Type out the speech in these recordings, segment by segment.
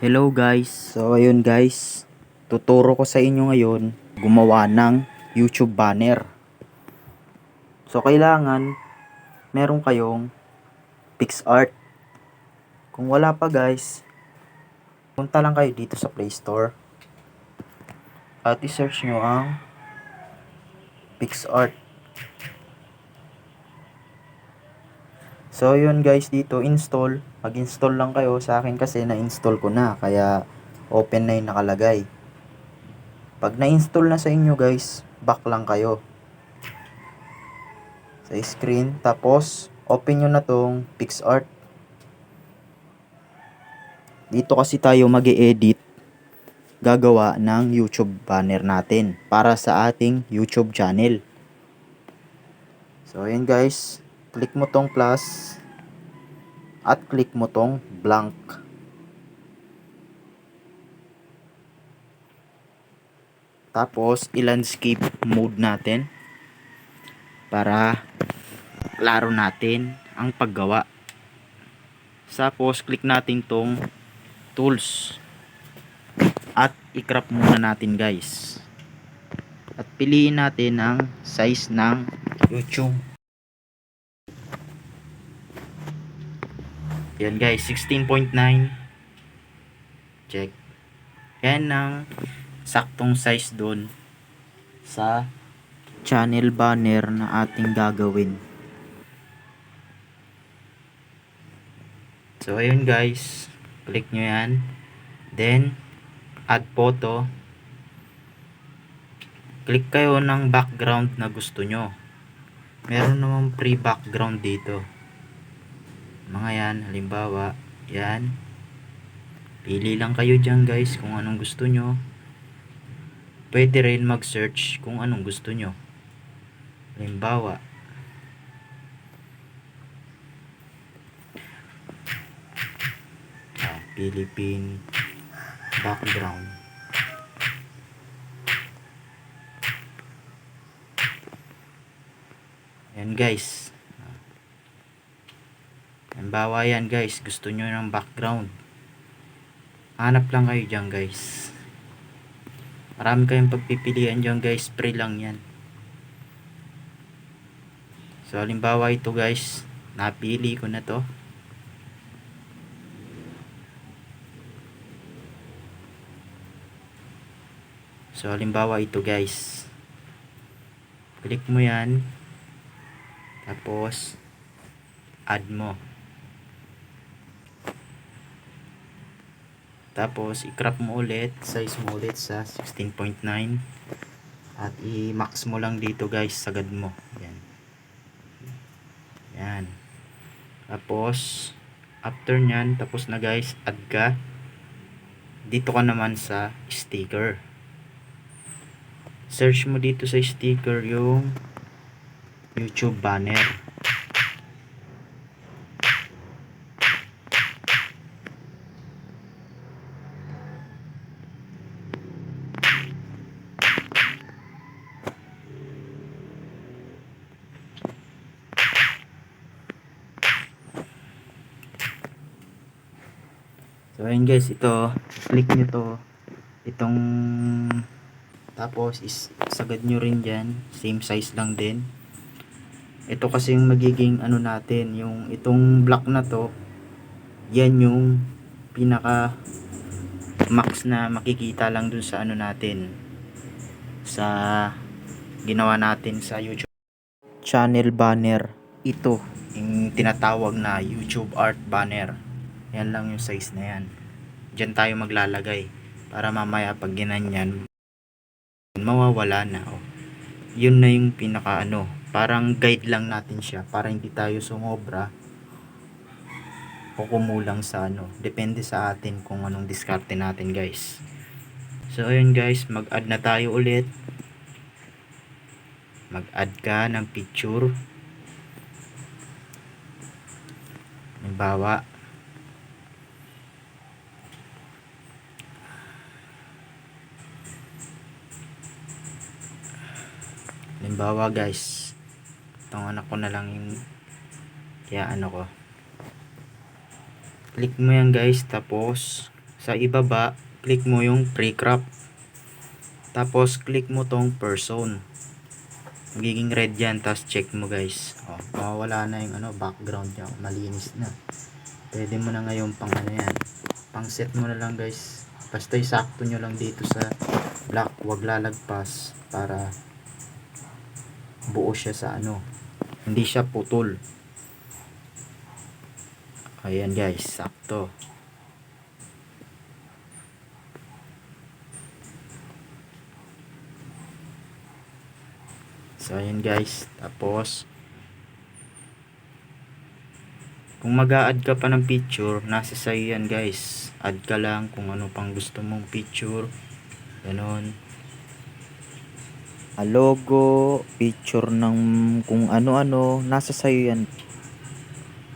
Hello guys. So ayun guys, tuturo ko sa inyo ngayon gumawa ng YouTube banner. So kailangan meron kayong PixArt. Kung wala pa guys, punta lang kayo dito sa Play Store at i-search nyo ang PixArt. So yun guys, dito install. Mag-install lang kayo. Sa akin kasi na-install ko na, kaya open na yung nakalagay. Pag na-install na sa inyo guys, back lang kayo sa screen, tapos open nyo na tong PixArt. Dito kasi tayo mag-e-edit, gagawa ng YouTube banner natin para sa ating YouTube channel. So ayan guys, click mo tong plus at click mo tong blank. Tapos i-landscape mode natin para klaro natin ang paggawa. Tapos click natin tong tools at i-crop muna natin guys. At piliin natin ang size ng YouTube. Yan guys, 16.9. Check. Yan ang saktong size doon sa channel banner na ating gagawin. So ayun guys, click nyo yan, then add photo. Click kayo ng background na gusto nyo. Meron namang free background dito, mga yan, halimbawa yan, pili lang kayo dyan guys kung anong gusto nyo. Pwede rin mag search kung anong gusto nyo. Halimbawa Philippine background. Yan guys, halimbawa yan guys, gusto nyo ng background, hanap lang kayo dyan guys. Marami kayong pagpipilian dyan guys, free lang yan. So halimbawa ito guys, napili ko na to. So halimbawa ito guys, click mo yan, tapos add mo, tapos i-crop mo ulit, size mo ulit sa 16.9 at i-max mo lang dito guys, sagad mo yan. Yan. Tapos after nyan, tapos na guys, add ka. Dito ka naman sa sticker, search mo dito sa sticker yung YouTube banner. So ayun guys, ito, click nyo to, itong, tapos sagad nyo rin dyan, same size lang din. Ito kasi yung magiging ano natin, yung itong block na to, yan yung pinaka max na makikita lang dun sa ano natin, sa ginawa natin sa YouTube channel banner. Ito yung tinatawag na YouTube art banner. Yan lang yung size na yan. Diyan tayo maglalagay para mamaya pag ginanyan mawawala na. Oh. Yun na yung pinaka ano, parang guide lang natin siya para hindi tayo sumobra o kumulang sa ano. Depende sa atin kung anong diskarte natin guys. So ayun guys, mag-add na tayo ulit. Mag-add ka ng picture. Halimbawa guys, itong anak ko na lang yung kaya ano ko, click mo yan guys, tapos Sa ibaba, click mo yung pre-crop. Tapos click mo tong person. Magiging red yan, tapos check mo guys. Mawawala na yung background niya, malinis na. Pwede mo na ngayon pang yan. Pang set mo na lang guys. Basta isakto nyo lang dito sa black, wag lalagpas para buo siya sa hindi siya putol. Ayan guys, sakto. So ayan guys, tapos kung mag-a-add ka pa ng picture, nasa sa'yo yan guys. Add ka lang kung ano pang gusto mong picture. Ganon. Logo, picture ng kung ano-ano, nasa sa'yo yan.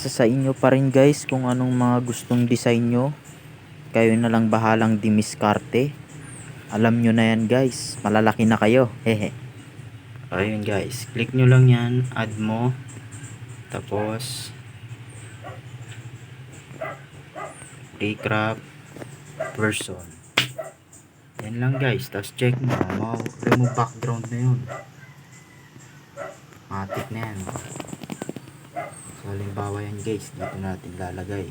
Sa inyo pa rin guys kung anong mga gustong design nyo. Kayo na lang bahalang dimiskarte. Alam nyo na yan guys. Malalaki na kayo. Hehe. Ayun guys. Click nyo lang yan. Add mo. Tapos pre-crop person. Yan lang guys. Tapos check mo. Remove background na yun. Matik na yan. So halimbawa yan guys. Dito natin lalagay.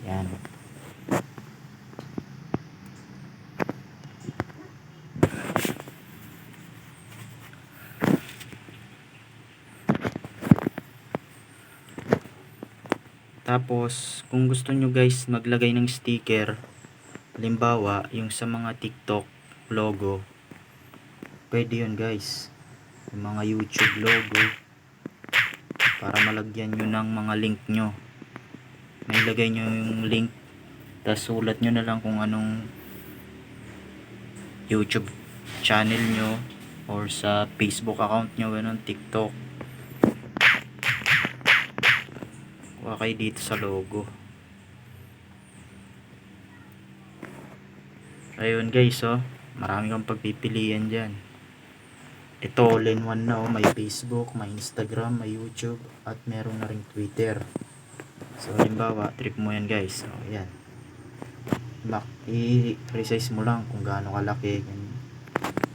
Yan. Tapos, kung gusto nyo guys maglagay ng sticker, halimbawa, yung sa mga TikTok logo, pwede yun guys. Yung mga YouTube logo, para malagyan nyo ng mga link nyo. May lagay nyo yung link, tapos sulat nyo na lang kung anong YouTube channel nyo, or sa Facebook account nyo, ganun, TikTok. Kuha kayo dito sa logo. Ayun guys, marami kang pagpipilian dyan. Ito all in one na, may Facebook, may Instagram, may YouTube, at meron na ring Twitter. So halimbawa, trip mo yan guys. Ayan, i-resize mo lang kung gaano kalaki.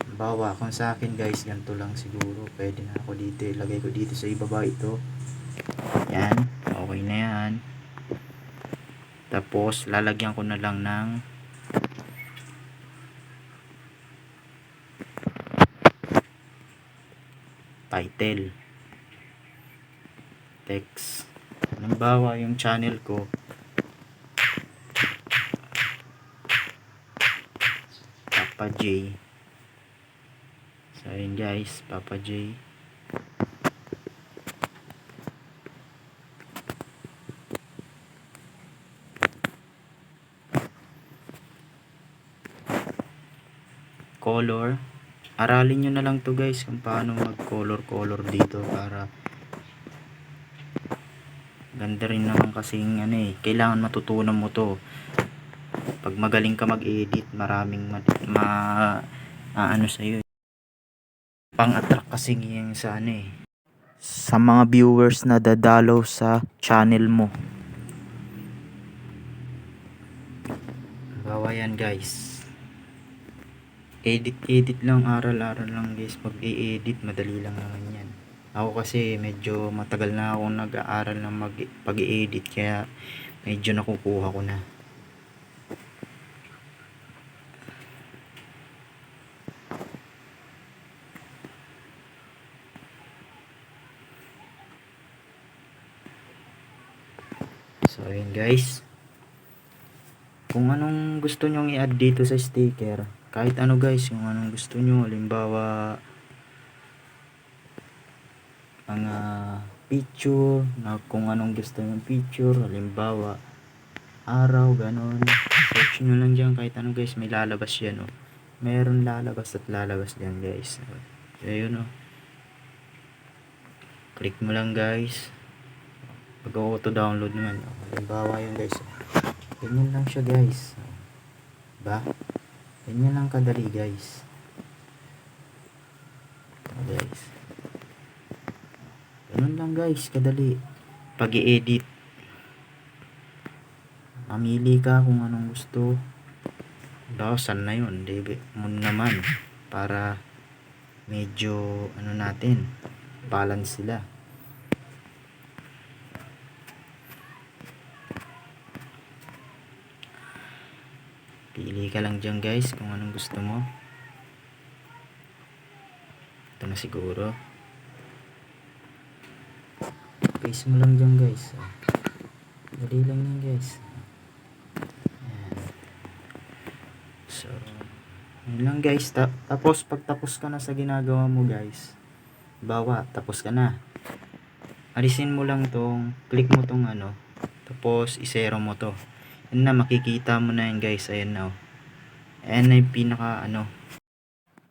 Halimbawa, kung sa akin guys, ganito lang siguro. Pwede na ako dito, ilagay ko dito sa ibaba ito. Yan, okay na yan. Tapos lalagyan ko na lang ng title, text. Halimbawa yung channel ko, Papa J. So ayun guys, Papa J. Color, aralin nyo na lang to guys kung paano mag color dito, para ganda rin naman kasing kailangan matutunan mo to. Pag magaling ka mag-edit, maraming sa'yo, pang-attract kasing yung sa mga viewers na dadalaw sa channel mo. Bawa yan guys, edit lang, aral lang guys. Pag i-edit, madali lang naman yan. Ako kasi medyo matagal na ako nag-aaral ng pag-i-edit, kaya medyo nakukuha ko na. So ayun guys, kung anong gusto nyong i-add dito sa sticker, kahit ano guys, yung anong gusto nyo. Halimbawa, mga picture, na kung anong gusto yung picture, halimbawa araw, ganon, search nyo lang dyan kahit ano guys, may lalabas yan meron lalabas at lalabas dyan guys. So ayun click mo lang guys, mag auto download naman. Halimbawa yun guys, ganyan lang siya guys, diba? Ganyan lang kadali guys. Ganun lang guys, kadali. Pag i-edit, mamili ka kung anong gusto. Saan na yun, diba? Mo naman para medyo ano natin, balance sila. Pili ka lang dyan guys kung anong gusto mo. Ito na siguro. Paste mo lang dyan guys. Dali lang yan guys. Ayan. So yun lang guys. Tapos pag tapos ka na sa ginagawa mo guys, bawa tapos ka na, alisin mo lang tong, click mo tong ano, tapos isero mo to. Yun na, makikita mo na yan guys. Ayan na, oh. Ayan na yung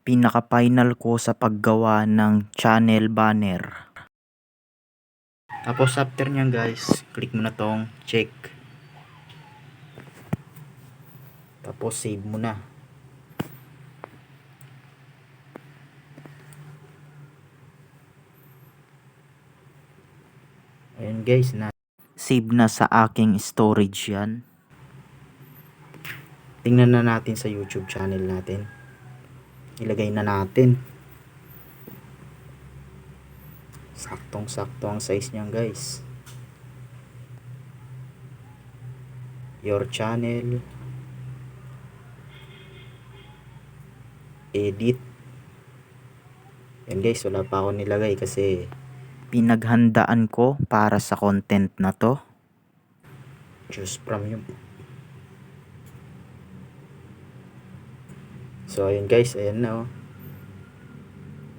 pinaka final ko sa paggawa ng channel banner. Tapos after nyan guys, click mo na tong check, tapos save mo na. Ayan guys, na save na sa aking storage yan. Tingnan na natin sa YouTube channel natin. Ilagay na natin. Saktong sakto ang size niyan guys. Your channel, edit. Yan guys, wala pa ako nilagay kasi pinaghandaan ko para sa content na to. Choose from you. So ayun guys, ayan na, oh.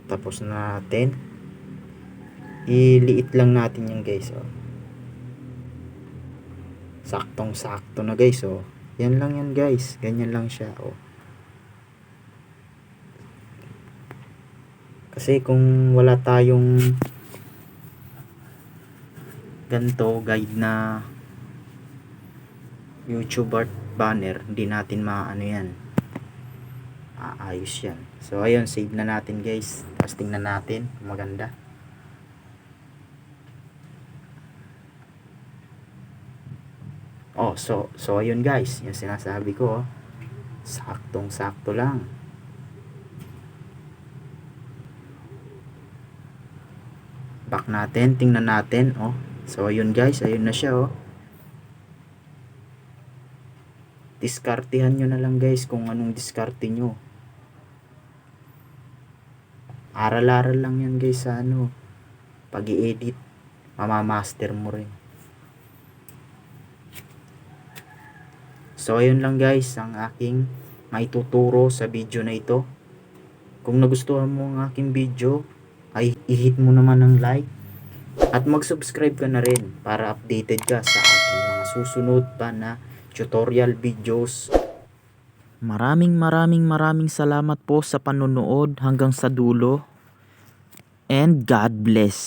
Tapos na natin. Iliit lang natin yan guys, oh. Saktong sakto na guys, oh. Yan lang yan guys, ganyan lang siya, oh. Kasi kung wala tayong ganito guide na YouTube art banner, hindi natin maano yan, aayos yan. So ayun, save na natin guys. Tapos tingnan natin, maganda. Oh, so ayun guys, yung sinasabi ko, oh. Saktong sakto lang. Back natin, tingnan natin, oh. So ayun guys, ayun na siya, oh. Diskartehan nyo na lang guys kung anong diskarte nyo. Aral-aral lang yan guys sa ano, pag i-edit, mamamaster mo rin. So ayun lang guys ang aking maituturo sa video na ito. Kung nagustuhan mo ang aking video, ay i-hit mo naman ng like at mag-subscribe ka na rin para updated ka sa aking mga susunod pa na tutorial videos. Maraming salamat po sa panonood hanggang sa dulo, and God bless.